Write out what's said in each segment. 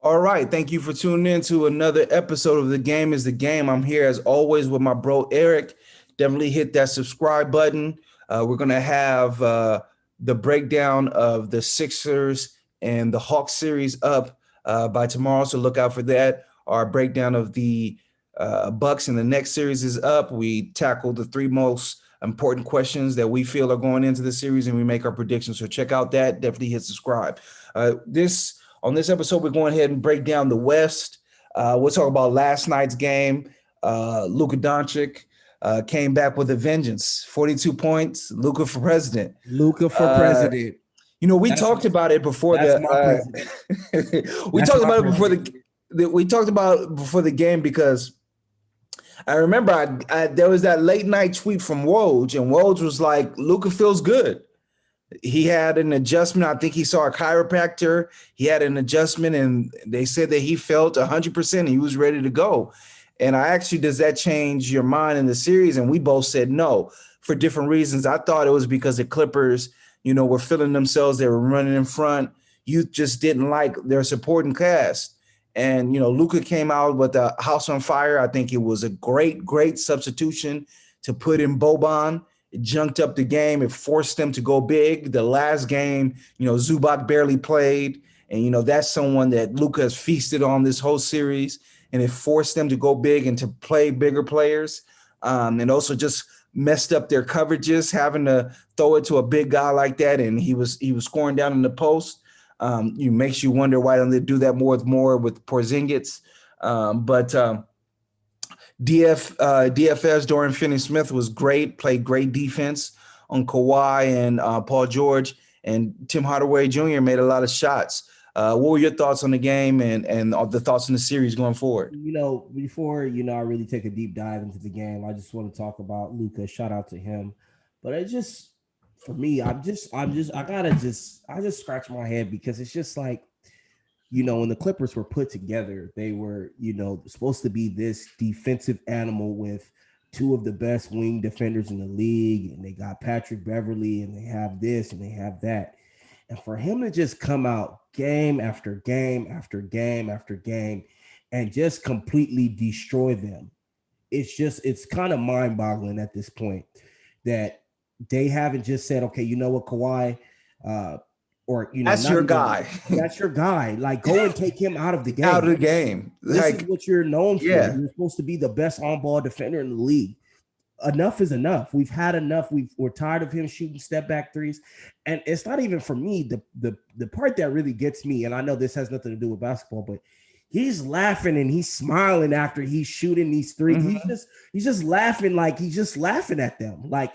All right, thank you for tuning in to another episode of The Game is the Game. I'm here as always with my bro Eric. Definitely hit that subscribe button. We're going to have the breakdown of the Sixers and the Hawks series up by tomorrow, so look out for that. Our breakdown of the Bucks in the next series is up. We tackle the three most important questions that we feel are going into the series, and we make our predictions. So check out that. Definitely hit subscribe. On this episode, we're going ahead and break down the West. We'll talk about last night's game. Luka Doncic came back with a vengeance. 42 points. Luka for president. Luka for Uh, president. we That's talked about it before that's my president. we That's talked my about it before president. we talked about it before the game because I remember there was that late night tweet from Woj, and Woj was like, Luka feels good. He had an adjustment. I think he saw a chiropractor. He had an adjustment, and they said that he felt 100%. He was ready to go. And I asked you, does that change your mind in the series? And we both said no for different reasons. I thought it was because the Clippers, were feeling themselves. They were running in front. You just didn't like their supporting cast. And, Luka came out with a house on fire. I think it was a great, great substitution to put in Boban. It junked up the game. It forced them to go big. The last game, Zubac barely played. And, that's someone that Luka has feasted on this whole series. And it forced them to go big and to play bigger players. And also just messed up their coverages, having to throw it to a big guy like that. And he was scoring down in the post. You makes you wonder why don't they do that more with Porzingis. But DFS Dorian Finney-Smith was great, played great defense on Kawhi and Paul George, and Tim Hardaway Jr. made a lot of shots. What were your thoughts on the game and the thoughts on the series going forward? Before I really take a deep dive into the game, I just want to talk about Luka. Shout out to him. But it just, for me, I just scratch my head because it's just like, when the Clippers were put together, they were, supposed to be this defensive animal with two of the best wing defenders in the league. And they got Patrick Beverly, and they have this and they have that. And for him to just come out game after game after game after game and just completely destroy them, it's kind of mind-boggling at this point that they haven't just said, okay, you know what, Kawhi, that's your guy. That's your guy. Like, go and take him out of the game. Out of the game. This is what you're known for. Yeah. You're supposed to be the best on-ball defender in the league. Enough is enough. We've had enough. We're tired of him shooting step back threes. And it's not even for me. The part that really gets me, and I know this has nothing to do with basketball, but he's laughing and he's smiling after he's shooting these threes. Mm-hmm. He's just laughing, like he's just laughing at them. Like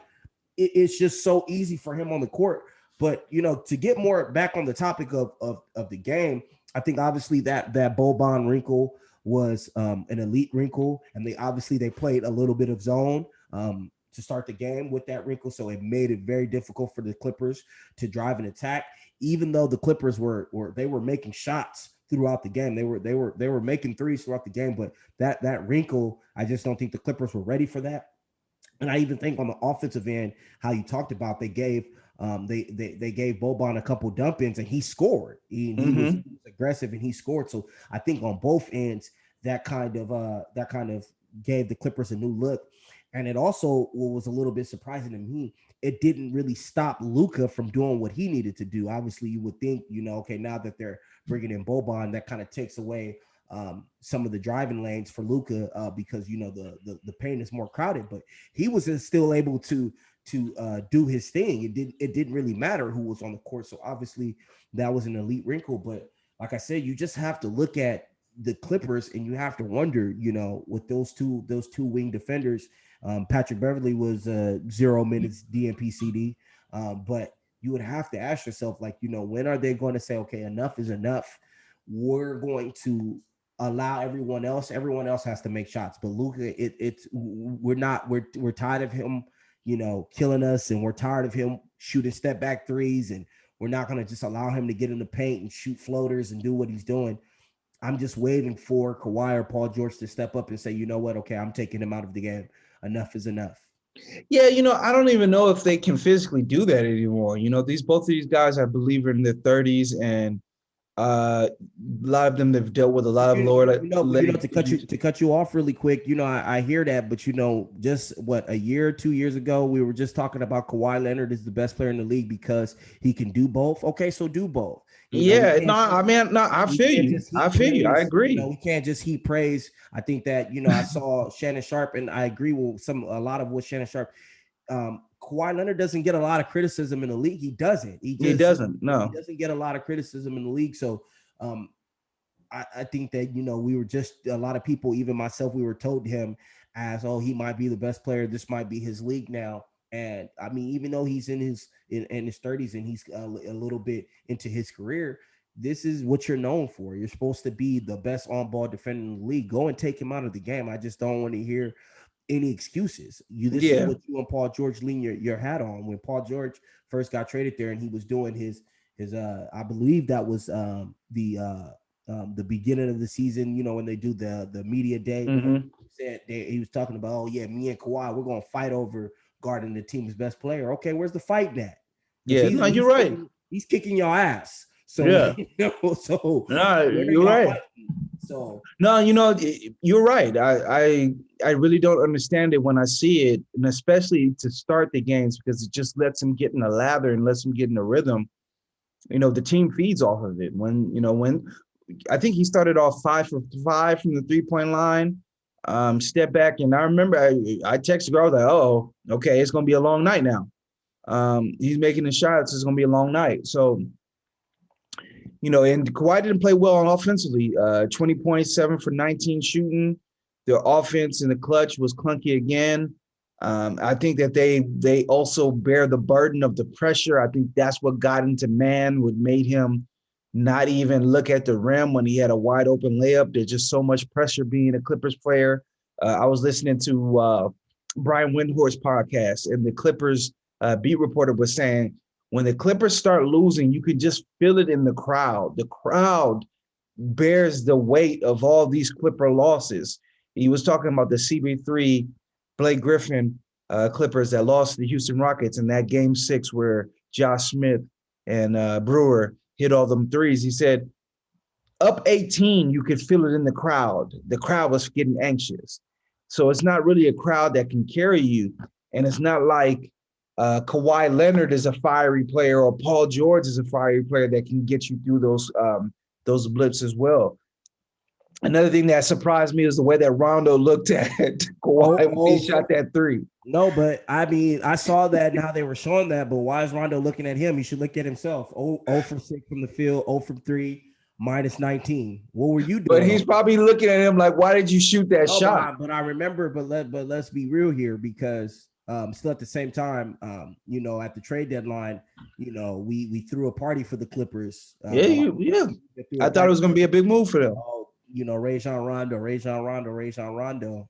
it's just so easy for him on the court. But to get more back on the topic of the game, I think obviously that Boban wrinkle was an elite wrinkle, and they played a little bit of zone to start the game with that wrinkle, so it made it very difficult for the Clippers to drive an attack. Even though the Clippers were making shots throughout the game, they were making threes throughout the game, but that wrinkle, I just don't think the Clippers were ready for that. And I even think on the offensive end, how you talked about, they gave Boban a couple dump-ins and he scored. He was aggressive and he scored. So I think on both ends, that kind of gave the Clippers a new look. And it also, what was a little bit surprising to me, it didn't really stop Luka from doing what he needed to do. Obviously, you would think, okay, now that they're bringing in Boban, that kind of takes away some of the driving lanes for Luka because the paint is more crowded. But he was still able to do his thing. It didn't really matter who was on the court. So obviously, that was an elite wrinkle. But like I said, you just have to look at the Clippers and you have to wonder, with those two wing defenders. Patrick Beverly was 0 minutes DNP-CD, but you would have to ask yourself, like, when are they going to say, okay, enough is enough? We're going to allow everyone else has to make shots. But Luka, we're tired of him, killing us, and we're tired of him shooting step back threes, and we're not going to just allow him to get in the paint and shoot floaters and do what he's doing. I'm just waiting for Kawhi or Paul George to step up and say, you know what, okay, I'm taking him out of the game. Enough is enough. Yeah, I don't even know if they can physically do that anymore. Both of these guys, I believe, are in their 30s, and A lot of them have dealt with a lot of lower to cut you off really quick. I hear that, but just a year or 2 years ago, we were just talking about Kawhi Leonard is the best player in the league because he can do both. Okay, so do both. I feel you. I feel you. I agree. We can't just heap praise. I think that I saw Shannon Sharp, and I agree with a lot of what Shannon Sharp. Kawhi Leonard doesn't get a lot of criticism in the league. He doesn't. He doesn't. No, he doesn't get a lot of criticism in the league. So, I think that we were just a lot of people, even myself, we were told him as, oh, he might be the best player. This might be his league now. And I mean, even though he's in his 30s and he's a little bit into his career, this is what you're known for. You're supposed to be the best on-ball defender in the league. Go and take him out of the game. I just don't want to hear any excuses. This is what you and Paul George lean your hat on. When Paul George first got traded there and he was doing his I believe that was the beginning of the season, when they do the media day, he was talking about, oh yeah, me and Kawhi, we're gonna fight over guarding the team's best player. Okay, where's the fight at? You're right. He's kicking your ass. So you're right. So no, you're right. I really don't understand it when I see it, and especially to start the games, because it just lets him get in a lather and lets him get in a rhythm. The team feeds off of it. When I think he started off 5 for 5 from the 3-point line, step back, and I remember I texted her. I was like, "Oh, okay, it's gonna be a long night now." He's making the shots. It's gonna be a long night. So, and Kawhi didn't play well on offensively. 20 points, 7 for 19 shooting. Their offense in the clutch was clunky again. I think that they also bear the burden of the pressure. I think that's what got into man, what made him not even look at the rim when he had a wide open layup. There's just so much pressure being a Clippers player. I was listening to Brian Windhorst's podcast, and the Clippers beat reporter was saying, when the Clippers start losing, you can just feel it in the crowd. The crowd bears the weight of all these Clipper losses. He was talking about the CB3 Blake Griffin Clippers that lost to the Houston Rockets in that game 6 where Josh Smith and Brewer hit all them threes. He said, up 18, you could feel it in the crowd. The crowd was getting anxious. So it's not really a crowd that can carry you. And it's not like Kawhi Leonard is a fiery player or Paul George is a fiery player that can get you through those blips as well. Another thing that surprised me is the way that Rondo looked at Kawhi when he shot that 3. No, but I mean, I saw that and how they were showing that, but why is Rondo looking at him? He should look at himself. 0 for 6 from the field, 0 from 3, minus 19. What were you doing? But he's probably looking at him like, why did you shoot that shot? But I remember, but let's be real here, because still at the same time, at the trade deadline, we threw a party for the Clippers. Yeah. I thought it was going to be a big move for them. Rajon Rondo,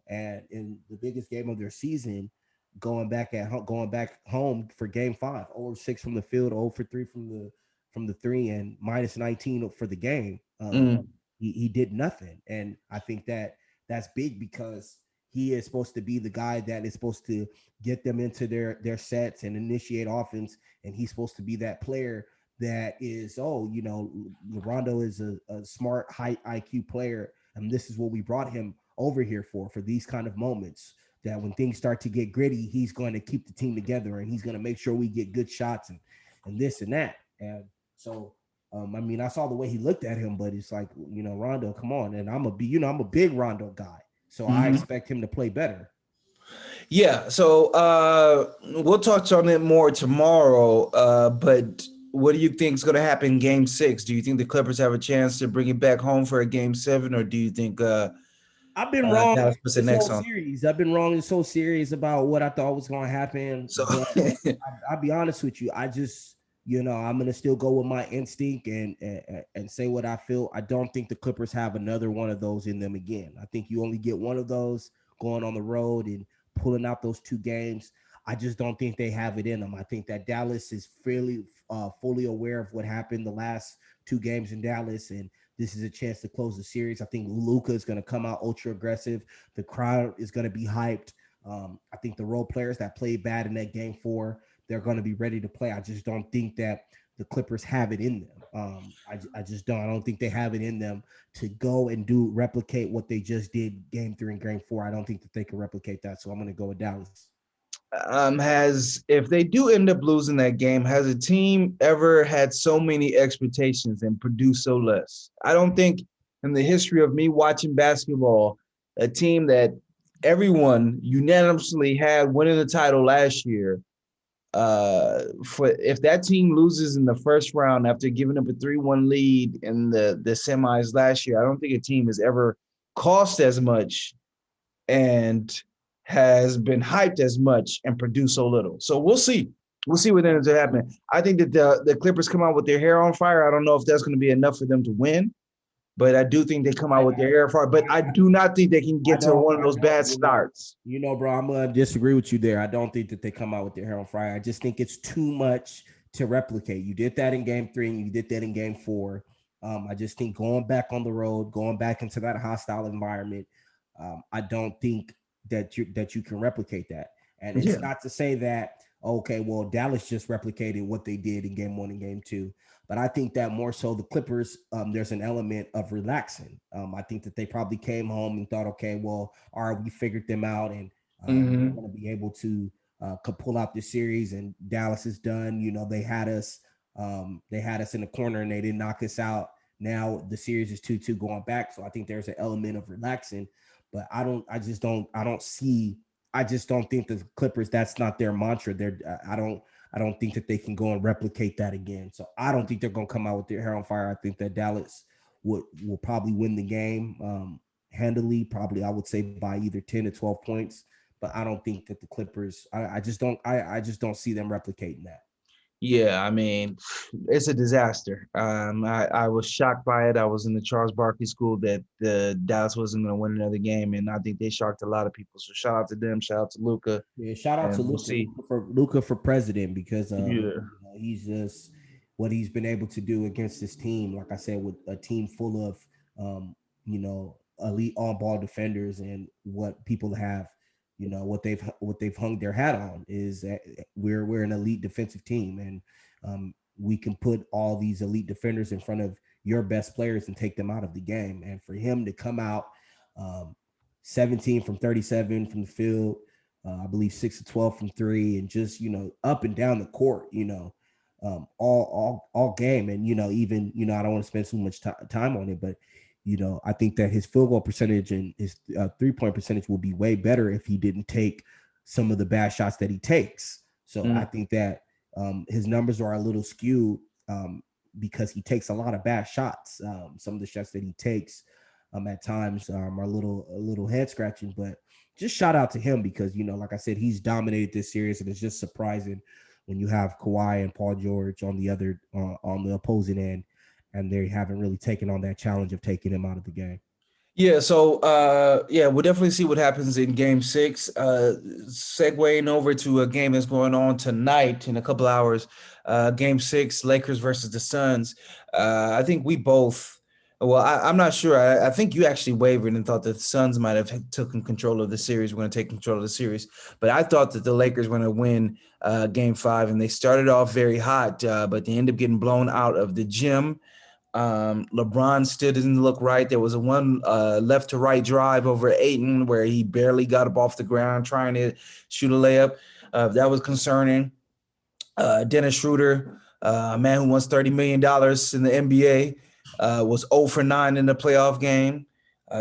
and in the biggest game of their season, going back home for game 5, 0 for 6 from the field, 0 for 3 from the 3, and minus 19 for the game. He did nothing, and I think that's big because he is supposed to be the guy that is supposed to get them into their sets and initiate offense, and he's supposed to be that player that is, Rondo is a smart, high IQ player, and this is what we brought him over here for these kind of moments, that when things start to get gritty, he's going to keep the team together, and he's going to make sure we get good shots and this and that. And so, I saw the way he looked at him, but it's like, Rondo, come on. And I'm a big Rondo guy, so I expect him to play better. Yeah, so we'll touch on it more tomorrow, but what do you think is going to happen in Game 6? Do you think the Clippers have a chance to bring it back home for a Game 7, or do you think I've been wrong this whole series? I've been wrong this whole series about what I thought was going to happen. So I'll be honest with you. I just, I'm going to still go with my instinct and say what I feel. I don't think the Clippers have another one of those in them again. I think you only get one of those going on the road and pulling out those 2 games. I just don't think they have it in them. I think that Dallas is fairly fully aware of what happened the last 2 games in Dallas, and this is a chance to close the series. I think Luka is going to come out ultra aggressive. The crowd is going to be hyped. I think the role players that played bad in that Game 4, they're going to be ready to play. I just don't think that the Clippers have it in them. I just don't. I don't think they have it in them to go and replicate what they just did game 3 and game 4. I don't think that they can replicate that. So I'm going to go with Dallas. If they do end up losing that game, has a team ever had so many expectations and produced so less? I don't think in the history of me watching basketball, a team that everyone unanimously had winning the title last year, for if that team loses in the first round after giving up a 3-1 lead in the semis last year, I don't think a team has ever cost as much and has been hyped as much and produced so little. So we'll see. We'll see what ends up happening. I think that the Clippers come out with their hair on fire. I don't know if that's going to be enough for them to win, but I do think they come out with their hair on fire. But I do not think they can get to one of those bad starts. Bro, I'm going to disagree with you there. I don't think that they come out with their hair on fire. I just think it's too much to replicate. You did that in game 3 and you did that in game 4. I just think going back on the road, going back into that hostile environment, I don't think that you can replicate that. And it's not to say that, okay, well, Dallas just replicated what they did in game 1 and game 2. But I think that more so the Clippers, there's an element of relaxing. I think that they probably came home and thought, okay, well, all right, we figured them out and we're going to be able to pull out this series, and Dallas is done. They had us in the corner and they didn't knock us out. Now the series is 2-2 going back. So I think there's an element of relaxing. But I just don't think the Clippers, that's not their mantra. I don't think that they can go and replicate that again. So I don't think they're going to come out with their hair on fire. I think that Dallas will probably win the game handily, probably I would say by either 10 to 12 points. But I don't think that the Clippers, I just don't see them replicating that. Yeah, I mean, it's a disaster. I was shocked by it. I was in the Charles Barkley school that the Dallas wasn't going to win another game, and I think they shocked a lot of people. So shout out to them. Shout out to Luka. Yeah, shout out to Luka for president, because he's just what he's been able to do against this team. Like I said, with a team full of elite on-ball defenders, and what people have. What they've hung their hat on is that we're an elite defensive team, and we can put all these elite defenders in front of your best players and take them out of the game. And for him to come out 17 from 37 from the field, I believe 6 of 12 from 3, and just up and down the court, all game, and even I don't want to spend so much time on it, but I think that his field goal percentage and his 3-point percentage will be way better if he didn't take some of the bad shots that he takes. So I think that his numbers are a little skewed because he takes a lot of bad shots. Some of the shots that he takes at times are a little head scratching, but just shout out to him because, like I said, he's dominated this series, and it's just surprising when you have Kawhi and Paul George on the opposing end, and they haven't really taken on that challenge of taking him out of the game. Yeah, so we'll definitely see what happens in game 6. Segueing over to a game that's going on tonight in a couple hours, game 6, Lakers versus the Suns. I think we both, I'm not sure. I think you actually wavered and thought that the Suns might have taken control of the series. We're going to take control of the series. But I thought that the Lakers were going to win game 5, and they started off very hot, but they ended up getting blown out of the gym. LeBron still didn't look right. There was a one left to right drive over Ayton where he barely got up off the ground trying to shoot a layup. That was concerning. Dennis Schroeder, a man who wants $30 million in the NBA, was 0 for 9 in the playoff game.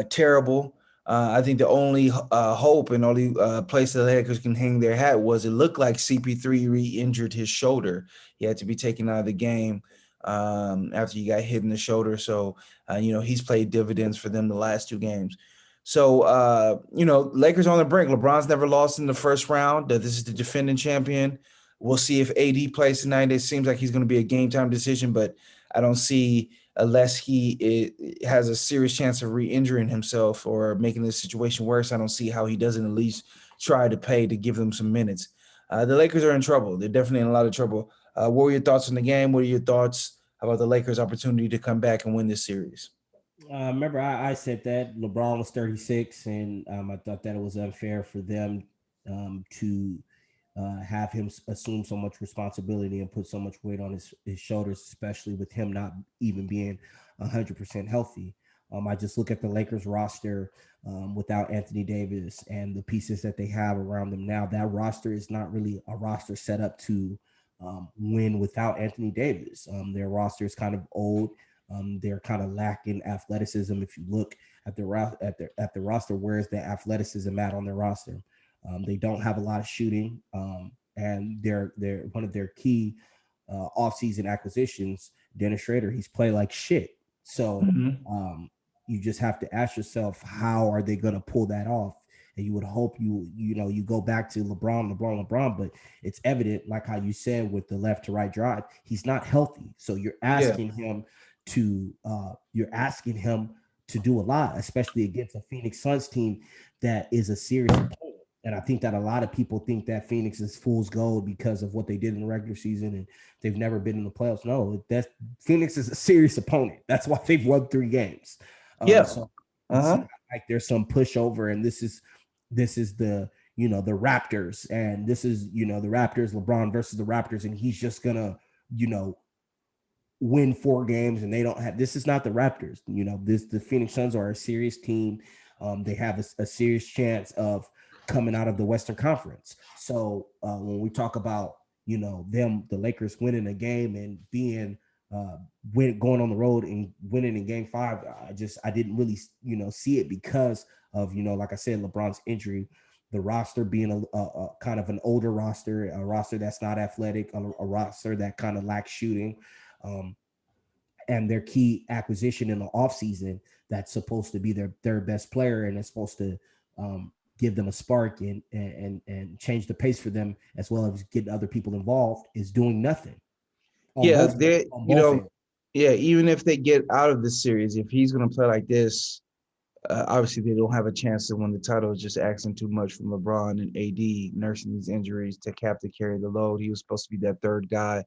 Terrible. I think the only hope and only place the Lakers can hang their hat was it looked like CP3 re-injured his shoulder. He had to be taken out of the game after he got hit in the shoulder. So, he's played dividends for them the last 2 games. So, Lakers on the brink. LeBron's never lost in the first round. This is the defending champion. We'll see if AD plays tonight. It seems like he's going to be a game time decision, but I don't see, unless he has a serious chance of re-injuring himself or making the situation worse, I don't see how he doesn't at least try to pay to give them some minutes. The Lakers are in trouble. They're definitely in a lot of trouble. What were your thoughts on the game? What are your thoughts about the Lakers' opportunity to come back and win this series? Remember, I said that LeBron was 36, and I thought that it was unfair for them to have him assume so much responsibility and put so much weight on his shoulders, especially with him not even being 100% healthy. I just look at the Lakers roster without Anthony Davis and the pieces that they have around them now. That roster is not really a roster set up to win without Anthony Davis. Their roster is kind of old. They're kind of lacking athleticism. If you look at the roster, where's the athleticism at on their roster? They don't have a lot of shooting, and they're one of their key offseason acquisitions, Dennis Schrader. He's played like shit. So you just have to ask yourself, how are they going to pull that off? And you would hope you go back to LeBron, but it's evident, like how you said with the left to right drive, he's not healthy. So you're asking him to do a lot, especially against a Phoenix Suns team that is a serious opponent. And I think that a lot of people think that Phoenix is fool's gold because of what they did in the regular season and they've never been in the playoffs. No, Phoenix is a serious opponent. That's why they've won 3 games. So it's not like there's some pushover, and this is the the Raptors, and this is the Raptors, LeBron versus the Raptors, and he's just gonna win 4 games, and they don't have. This is not the Raptors. The Phoenix Suns are a serious team. They have a serious chance of coming out of the Western Conference. So when we talk about the Lakers winning a game and being going on the road and winning in Game 5, I didn't really see it because of like I said, LeBron's injury, the roster being a kind of an older roster, a roster that's not athletic, a roster that kind of lacks shooting, and their key acquisition in the offseason that's supposed to be their third best player and it's supposed to give them a spark and change the pace for them, as well as getting other people involved, is doing nothing. Even if they get out of this series, if he's going to play like this, obviously they don't have a chance to win the title. It's just asking too much from LeBron and AD nursing these injuries to carry the load. He was supposed to be that third guy,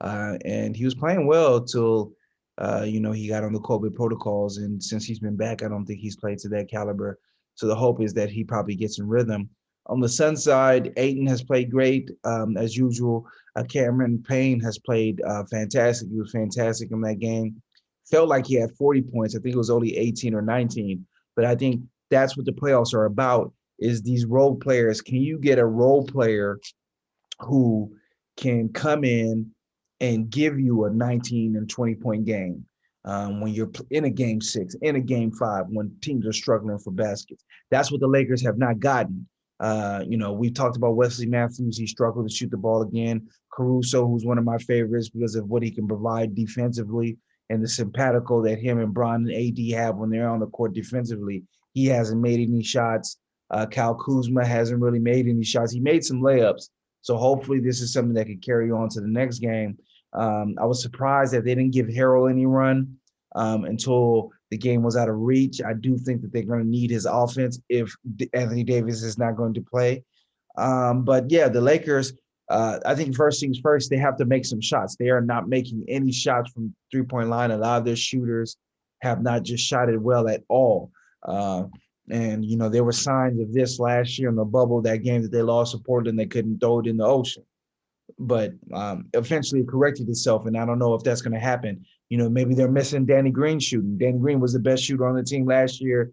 and he was playing well till he got on the COVID protocols. And since he's been back, I don't think he's played to that caliber. So the hope is that he probably gets in rhythm. On the Sun side, Ayton has played great as usual. Cameron Payne has played fantastic. He was fantastic in that game. Felt like he had 40 points. I think it was only 18 or 19. But I think that's what the playoffs are about, is these role players. Can you get a role player who can come in and give you a 19 and 20-point game when you're in a Game 6, in a Game 5, when teams are struggling for baskets? That's what the Lakers have not gotten. We've talked about Wesley Matthews. He struggled to shoot the ball again. Caruso, who's one of my favorites because of what he can provide defensively and the simpatico that him and Bron and AD have when they're on the court defensively. He hasn't made any shots. Kyle Kuzma hasn't really made any shots. He made some layups. So hopefully this is something that could carry on to the next game. I was surprised that they didn't give Harrell any run until the game was out of reach. I do think that they're going to need his offense if Anthony Davis is not going to play. But yeah, the Lakers, I think first things first, they have to make some shots. They are not making any shots from three-point line. A lot of their shooters have not just shot it well at all. And there were signs of this last year in the bubble, that game that they lost to Portland, they couldn't throw it in the ocean. But eventually it corrected itself, and I don't know if that's going to happen. Maybe they're missing Danny Green shooting. Danny Green was the best shooter on the team last year.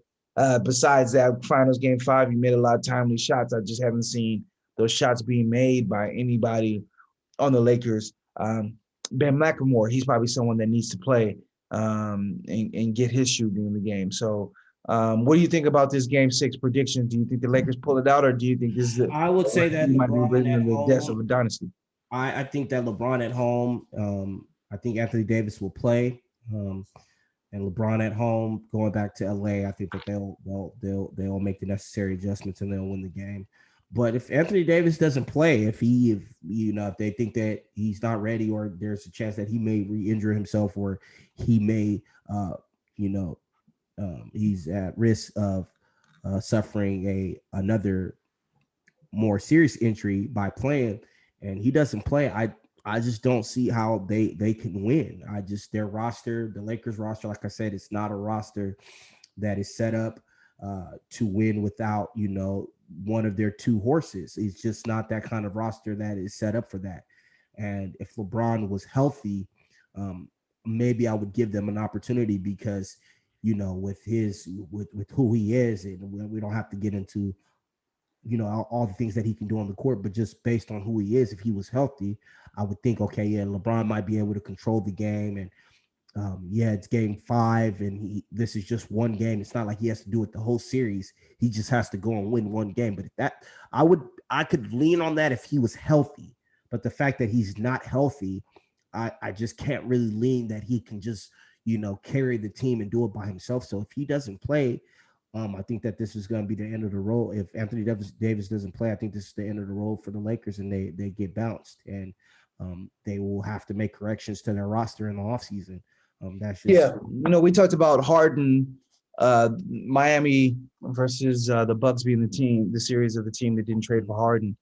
Besides that finals Game 5, he made a lot of timely shots. I just haven't seen those shots being made by anybody on the Lakers. Ben McLemore, he's probably someone that needs to play and get his shooting in the game. So what do you think about this Game 6 prediction? Do you think the Lakers pull it out, or do you think this is I would say that LeBron at the death of a dynasty? I think that LeBron at home, I think Anthony Davis will play, and LeBron at home going back to LA. I think that they'll make the necessary adjustments and they'll win the game. But if Anthony Davis doesn't play, if they think that he's not ready, or there's a chance that he may re-injure himself, or he may, he's at risk of suffering another more serious injury by playing, and he doesn't play, I just don't see how they can win. Their roster, the Lakers roster, like I said, it's not a roster that is set up to win without, one of their two horses. It's just not that kind of roster that is set up for that. And if LeBron was healthy, um, maybe I would give them an opportunity because, with who he is, and we don't have to get into, all the things that he can do on the court, but just based on who he is, if he was healthy, I would think, okay, yeah, LeBron might be able to control the game. And yeah, it's game 5, and this is just one game. It's not like he has to do it the whole series. He just has to go and win one game. But I could lean on that if he was healthy. But the fact that he's not healthy, I just can't really lean that he can just, carry the team and do it by himself. So if he doesn't play, I think that this is going to be the end of the road. If Anthony Davis doesn't play, I think this is the end of the road for the Lakers, and they get bounced, and they will have to make corrections to their roster in the offseason. That's just we talked about Harden, Miami versus the Bucks being the series of the team that didn't trade for Harden.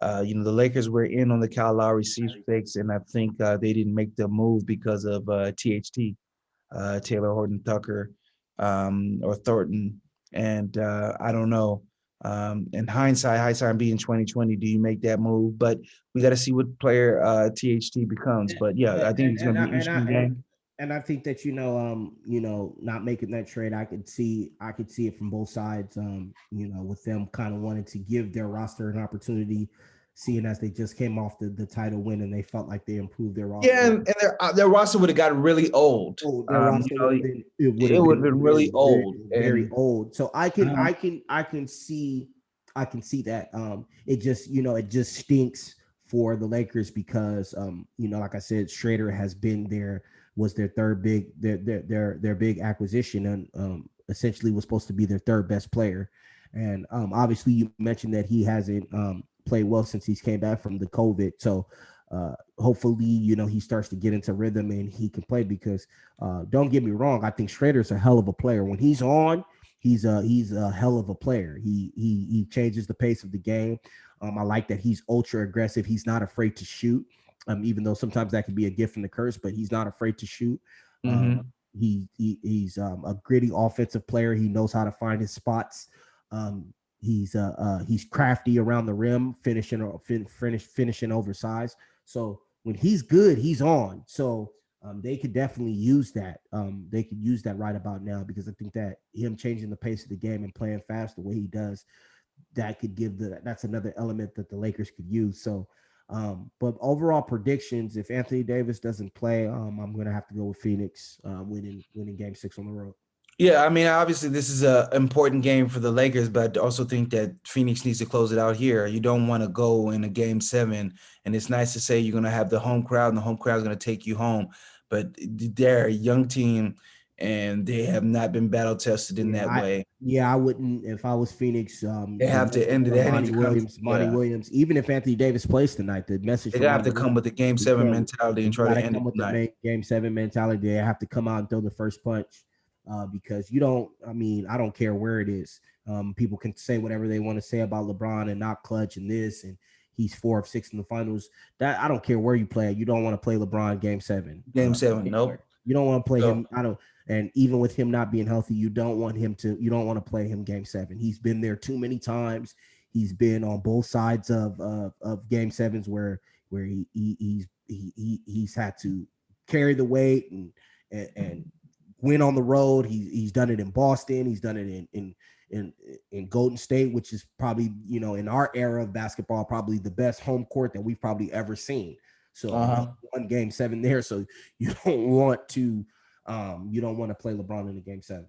The Lakers were in on the Kyle Lowry sweepstakes, and I think they didn't make the move because of THT, Taylor Horton Tucker, or Thornton. And I don't know. In hindsight being 2020, do you make that move? But we got to see what player THT becomes. But yeah, I think it's going to be an interesting game. And I think that not making that trade, I could see it from both sides. With them kind of wanting to give their roster an opportunity, seeing as they just came off the title win and they felt like they improved their roster. Yeah, and their roster would have gotten really old. Their roster it would have been really old, very old. So I can see that. It just stinks for the Lakers because like I said, Schrader was their third big acquisition, and essentially was supposed to be their third best player. And obviously you mentioned that he hasn't played well since he's came back from the COVID. So hopefully, he starts to get into rhythm and he can play because don't get me wrong, I think Schrader's a hell of a player. When he's on, he's a hell of a player. He changes the pace of the game. I like that he's ultra aggressive. He's not afraid to shoot. Even though sometimes that can be a gift and a curse, but he's not afraid to shoot. Mm-hmm. He's a gritty offensive player. He knows how to find his spots. He's crafty around the rim, finishing oversized. So when he's good, he's on. So they could definitely use that. They could use that right about now because I think that him changing the pace of the game and playing fast the way he does, that could that's another element that the Lakers could use. So. But overall predictions, if Anthony Davis doesn't play, I'm going to have to go with Phoenix winning game 6 on the road. Yeah, I mean, obviously this is an important game for the Lakers, but I also think that Phoenix needs to close it out here. You don't want to go in a game 7, and it's nice to say you're going to have the home crowd, and the home crowd is going to take you home. But they're a young team, and they have not been battle tested in that way. Yeah, I wouldn't. If I was Phoenix, they have to end it. Monty Williams. Even if Anthony Davis plays tonight, the message they have to come with the game 7 mentality and try to end it tonight. Game 7 mentality. They have to come out and throw the first punch because I don't care where it is. People can say whatever they want to say about LeBron and not clutch and this and he's 4 of 6 in the finals. That I don't care where you play. You don't want to play LeBron game 7. Game 7, nope. You don't want to play him. And even with him not being healthy, you don't want to play him game 7. He's been there too many times. He's been on both sides of game 7s where he's had to carry the weight and win on the road. He's done it in Boston. He's done it in Golden State, which is probably, in our era of basketball, probably the best home court that we've probably ever seen. So one game 7 there. So you don't want to play LeBron in the game 7.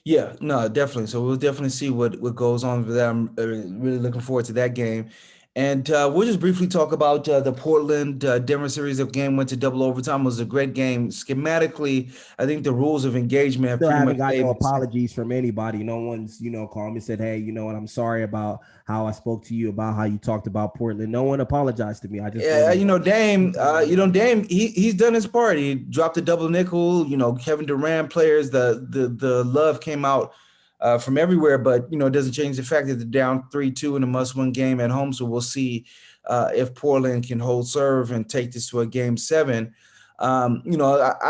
Yeah, no, definitely. So we'll definitely see what goes on with that. I'm really looking forward to that game. And we'll just briefly talk about the Portland Denver series. The game went to double overtime. It was a great game. Schematically, I think the rules of engagement have still haven't got no apologies from anybody. No one's, called me and said, hey, you know what, I'm sorry about how I spoke to you, about how you talked about Portland. No one apologized to me. I just Dame, Dame, he's done his part. He dropped a double nickel. Kevin Durant players, the love came out from everywhere, but it doesn't change the fact that they're down 3-2 in a must-win game at home. So we'll see if Portland can hold serve and take this to a game 7. I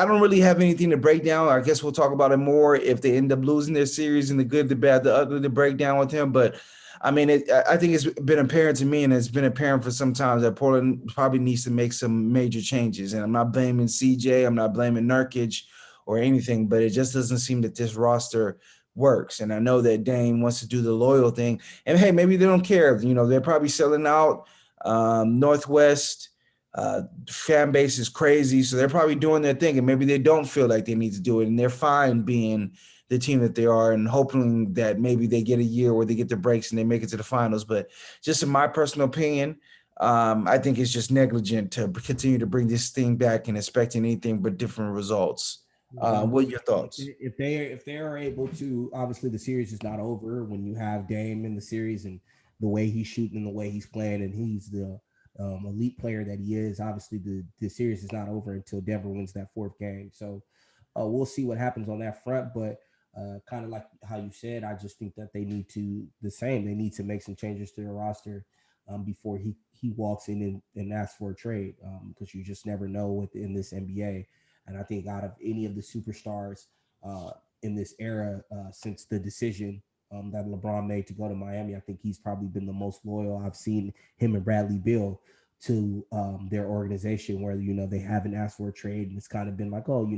don't really have anything to break down. I guess we'll talk about it more if they end up losing their series, and the good, the bad, the ugly, to break down with him. But I mean, I think it's been apparent to me, and it's been apparent for some time, that Portland probably needs to make some major changes. And I'm not blaming CJ, I'm not blaming Nurkic or anything, but it just doesn't seem that this roster works. And I know that Dame wants to do the loyal thing, and hey, maybe they don't care. They're probably selling out Northwest. Fan base is crazy, so they're probably doing their thing, and maybe they don't feel like they need to do it, and they're fine being the team that they are, and hoping that maybe they get a year where they get the breaks and they make it to the finals. But just in my personal opinion, I think it's just negligent to continue to bring this thing back and expecting anything but different results. What are your thoughts? If they are able to, obviously the series is not over when you have Dame in the series, and the way he's shooting and the way he's playing, and he's the elite player that he is. Obviously, the series is not over until Denver wins that fourth game. So we'll see what happens on that front. But kind of like how you said, I just think that they need to They need to make some changes to their roster before he walks in and asks for a trade, because you just never know in this NBA. And I think out of any of the superstars in this era, since the decision that LeBron made to go to Miami, I think he's probably been the most loyal. I've seen him and Bradley Beal to their organization, where they haven't asked for a trade, and it's kind of been like, oh,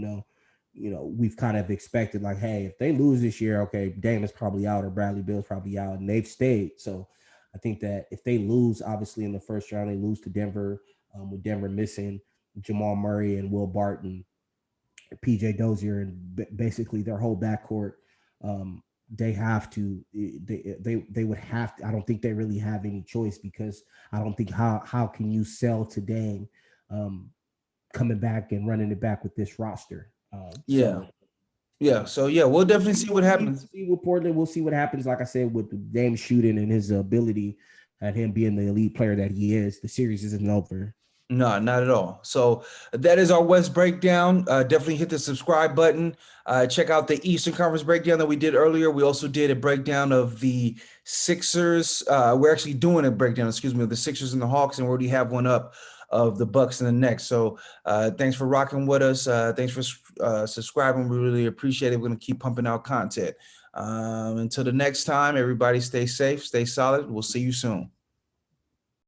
we've kind of expected, like, hey, if they lose this year, okay, Dame is probably out or Bradley Beal's probably out, and they've stayed. So I think that if they lose, obviously in the first round, they lose to Denver, with Denver missing Jamal Murray and Will Barton, PJ Dozier, and basically their whole backcourt. They have to. They would have to. I don't think they really have any choice, because I don't think how can you sell to Dame coming back and running it back with this roster? Yeah. So we'll definitely see what happens. See with Portland, we'll see what happens. Like I said, with the Dame shooting and his ability, and him being the elite player that he is, the series isn't over. No, not at all. So that is our West breakdown. Definitely hit the subscribe button. Check out the Eastern Conference breakdown that we did earlier. We also did a breakdown of the Sixers. We're actually doing a breakdown, of the Sixers and the Hawks, and we already have one up of the Bucks and the Nets. So thanks for rocking with us. Thanks for subscribing. We really appreciate it. We're going to keep pumping out content. Until the next time, everybody stay safe, stay solid. We'll see you soon.